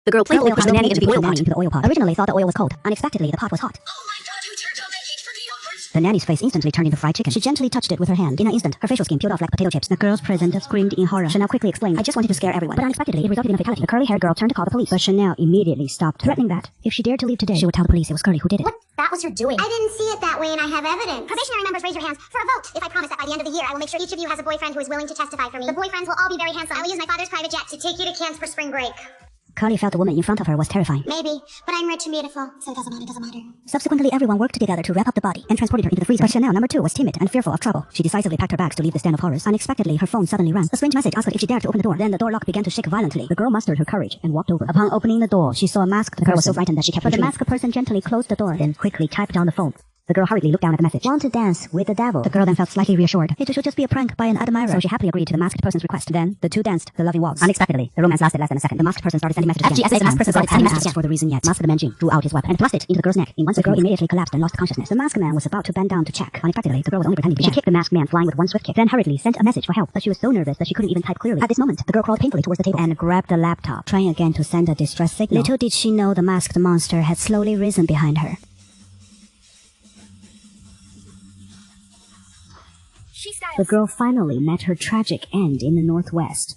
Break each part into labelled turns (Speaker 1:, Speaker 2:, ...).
Speaker 1: The girl playfully pushed the nanny into the oil pot.
Speaker 2: Into the oil pot. Originally thought the oil was cold. Unexpectedly, the pot was hot.
Speaker 3: Oh my god, who turned on that heat for the overs?
Speaker 2: The nanny's face instantly turned into fried chicken. She gently touched it with her hand. In an instant, her facial skin peeled off like potato chips. The girls present screamed in horror. Chanel quickly explained, I just wanted to scare everyone. But unexpectedly, it resulted in a fatality. The curly-haired girl turned to call the police. But Chanel immediately stopped, threatening that if she dared to leave today, she would tell the police it was Curly who did it.
Speaker 4: What? That was your doing.
Speaker 5: I didn't see it that way and I have evidence. Probationary members, raise your hands for a vote. If I promise that by the end of the year, I will make sure each of you has a boyfriend who is willing to testify for me. The boyfriends will all be very handsome. I will use my father's private jet to take you to camps for spring break.
Speaker 2: Curly felt the woman in front of her was terrifying.
Speaker 5: Maybe, but I'm rich and beautiful, so it doesn't matter.
Speaker 2: Subsequently, everyone worked together to wrap up the body and transported her into the freezer. But Chanel, number 2, was timid and fearful of trouble. She decisively packed her bags to leave this den of horrors. Unexpectedly, her phone suddenly rang. A strange message asked her if she dared to open the door. Then the door lock began to shake violently. The girl mustered her courage and walked over. Upon opening the door, she saw a masked person. The girl was so frightened that she kept retreating. But the masked person gently closed the door, then quickly typed down the phone. The girl hurriedly looked down at the message. Want to dance with the devil. The girl then felt slightly reassured. It should just be a prank by an admirer. So she happily agreed to the masked person's request. Then, the two danced the loving waltz. Unexpectedly, the romance lasted less than a second. The masked person started sending messages again. The masked person started sending messages for the reason yet. Masked man Jing drew out his weapon and thrust it into the girl's neck. In 1 second, the girl immediately collapsed and lost consciousness. The masked man was about to bend down to check. Unexpectedly, the girl was only pretending to be. She kicked the masked man flying with one swift kick. Then hurriedly sent a message for help. But she was so nervous that she couldn't even type clearly. At this moment, the girl crawled painfully towards the table and grabbed the laptop, trying again to send a distress signal. Little did she know the masked monster had slowly risen behind her. The girl finally met her tragic end in the Northwest.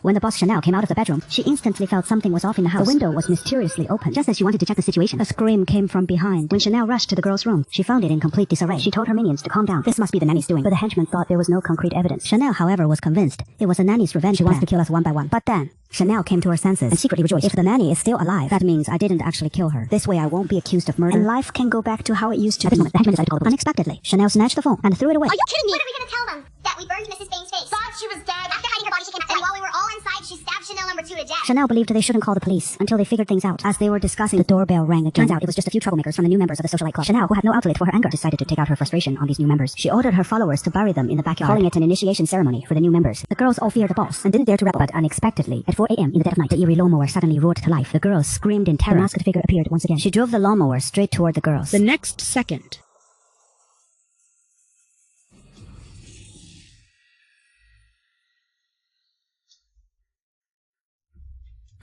Speaker 2: When the boss Chanel came out of the bedroom, she instantly felt something was off in the house. The window was mysteriously open. Just as she wanted to check the situation, a scream came from behind. When Chanel rushed to the girl's room, she found it in complete disarray. She told her minions to calm down. This must be the nanny's doing. But the henchmen thought there was no concrete evidence. Chanel, however, was convinced it was a nanny's revenge. She wants to kill us one by one. But then, Chanel came to her senses and secretly rejoiced. If the nanny is still alive, that means I didn't actually kill her. This way I won't be accused of murder, and life can go back to how it used to. At this moment, the henchmen decided to call the police. Unexpectedly, Chanel snatched the phone and threw it away.
Speaker 5: Are you kidding me? What are we gonna tell them? That we burned Mrs. Bain's face. Thought she was dead. After hiding her body, she came outside. And while we were all inside, she stabbed Chanel number 2 to death.
Speaker 2: Chanel believed they shouldn't call the police until they figured things out. As they were discussing, the doorbell rang again. Turns out it was just a few troublemakers from the new members of the socialite club. Chanel, who had no outlet for her anger, decided to take out her frustration on these new members. She ordered her followers to bury them in the backyard, calling it an initiation ceremony for the new members. The girls all feared the boss and didn't dare to rebel. But unexpectedly, at 4 a.m. in the dead of night, the eerie lawnmower suddenly roared to life. The girls screamed in terror. The masked figure appeared once again. She drove the lawnmower straight toward the girls.
Speaker 1: The next second.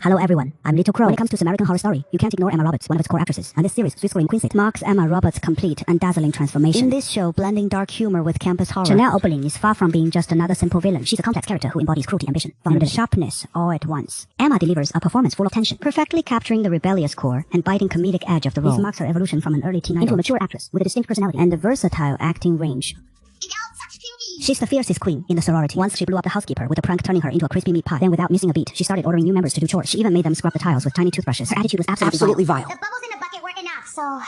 Speaker 2: Hello everyone, I'm Little Crow. When it comes to American Horror Story, you can't ignore Emma Roberts, one of its core actresses. And this series, Swiss Queen Quincy, marks Emma Roberts' complete and dazzling transformation. In this show, blending dark humor with campus horror, Chanel Oberlin is far from being just another simple villain. She's a complex character who embodies cruelty, ambition, and sharpness all at once. Emma delivers a performance full of tension, perfectly capturing the rebellious core and biting comedic edge of the role. This marks her evolution from an early teen idol into a mature actress with a distinct personality and a versatile acting range. She's the fiercest queen in the sorority. Once she blew up the housekeeper with a prank turning her into a crispy meat pie. Then without missing a beat, she started ordering new members to do chores. She even made them scrub the tiles with tiny toothbrushes. Her attitude was absolutely vile.
Speaker 5: The bubbles in the bucket weren't enough, so...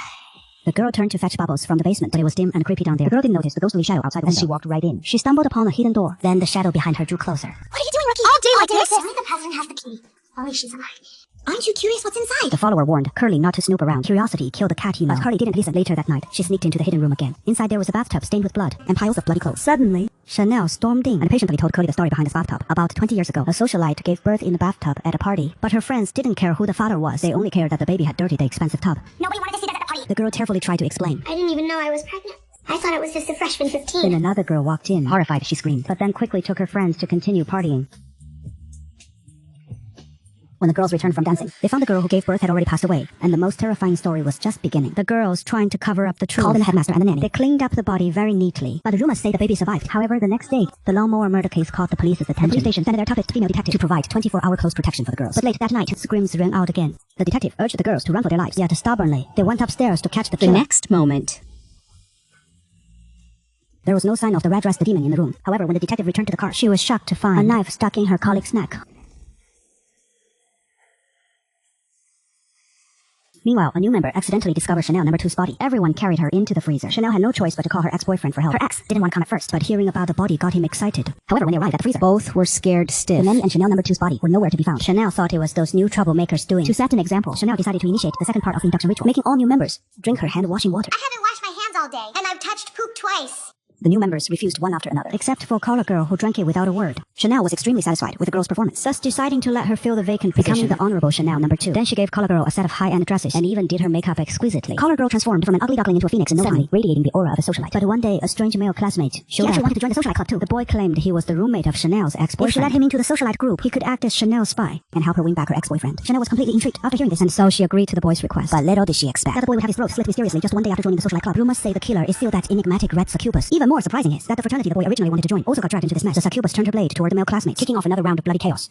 Speaker 2: The girl turned to fetch Bubbles from the basement, but it was dim and creepy down there. The girl didn't notice the ghostly shadow outside the window. She walked right in. She stumbled upon a hidden door. Then the shadow behind her drew closer.
Speaker 5: What are you doing, Rookie? All day like this? Only the president has the key. Only she's alive. Aren't you curious what's inside?
Speaker 2: The follower warned Curly not to snoop around. Curiosity killed the cat, you know. But Curly didn't listen. Later that night, she sneaked into the hidden room again. Inside there was a bathtub stained with blood and piles of bloody clothes. Suddenly, Chanel stormed in and patiently told Curly the story behind this bathtub. About 20 years ago, a socialite gave birth in the bathtub at a party. But her friends didn't care who the father was. They only cared that the baby had dirtied the expensive tub.
Speaker 5: Nobody wanted to see that at the party.
Speaker 2: The girl tearfully tried to explain.
Speaker 5: I didn't even know I was pregnant. I thought it was just a freshman 15.
Speaker 2: Then another girl walked in. Horrified, she screamed, but then quickly took her friends to continue partying. When the girls returned from dancing, they found the girl who gave birth had already passed away, and the most terrifying story was just beginning. The girls, trying to cover up the truth, called in the headmaster and the nanny. They cleaned up the body very neatly, but the rumors say the baby survived. However, the next day, the lawnmower murder case caught the police's attention. The police station sent their toughest female detective to provide 24-hour close protection for the girls. But late that night, screams rang out again. The detective urged the girls to run for their lives, yet stubbornly, they went upstairs to catch the killer.
Speaker 1: The next moment.
Speaker 2: There was no sign of the red-dressed demon in the room. However, when the detective returned to the car, she was shocked to find a knife stuck in her colleague's neck. Meanwhile, a new member accidentally discovered Chanel number 2's body. Everyone carried her into the freezer. Chanel had no choice but to call her ex-boyfriend for help. Her ex didn't want to come at first, but hearing about the body got him excited. However, when they arrived at the freezer, both were scared stiff. The nanny and Chanel number 2's body were nowhere to be found. Chanel thought it was those new troublemakers doing. To set an example, Chanel decided to initiate the second part of the induction ritual, making all new members drink her hand-washing water.
Speaker 5: I haven't washed my hands all day, and I've touched poop twice.
Speaker 2: The new members refused one after another, except for Collar Girl, who drank it without a word. Chanel was extremely satisfied with the girl's performance, thus deciding to let her fill the vacant position, becoming the Honorable Chanel number 2. Then she gave Collar Girl a set of high-end dresses and even did her makeup exquisitely. Collar Girl transformed from an ugly duckling into a phoenix in no time, radiating the aura of a socialite. But one day, a strange male classmate showed up. He actually wanted to join the socialite club too. The boy claimed he was the roommate of Chanel's ex-boyfriend. If she let him into the socialite group, he could act as Chanel's spy and help her win back her ex-boyfriend. Chanel was completely intrigued after hearing this, and so she agreed to the boy's request. But little did she expect that the boy would have his throat slit mysteriously just one day after joining the socialite club. Rumors say the killer is still that enigmatic red succubus. Even more surprising is that the fraternity the boy originally wanted to join also got dragged into this mess. The succubus turned her blade toward the male classmates, kicking off another round of bloody chaos.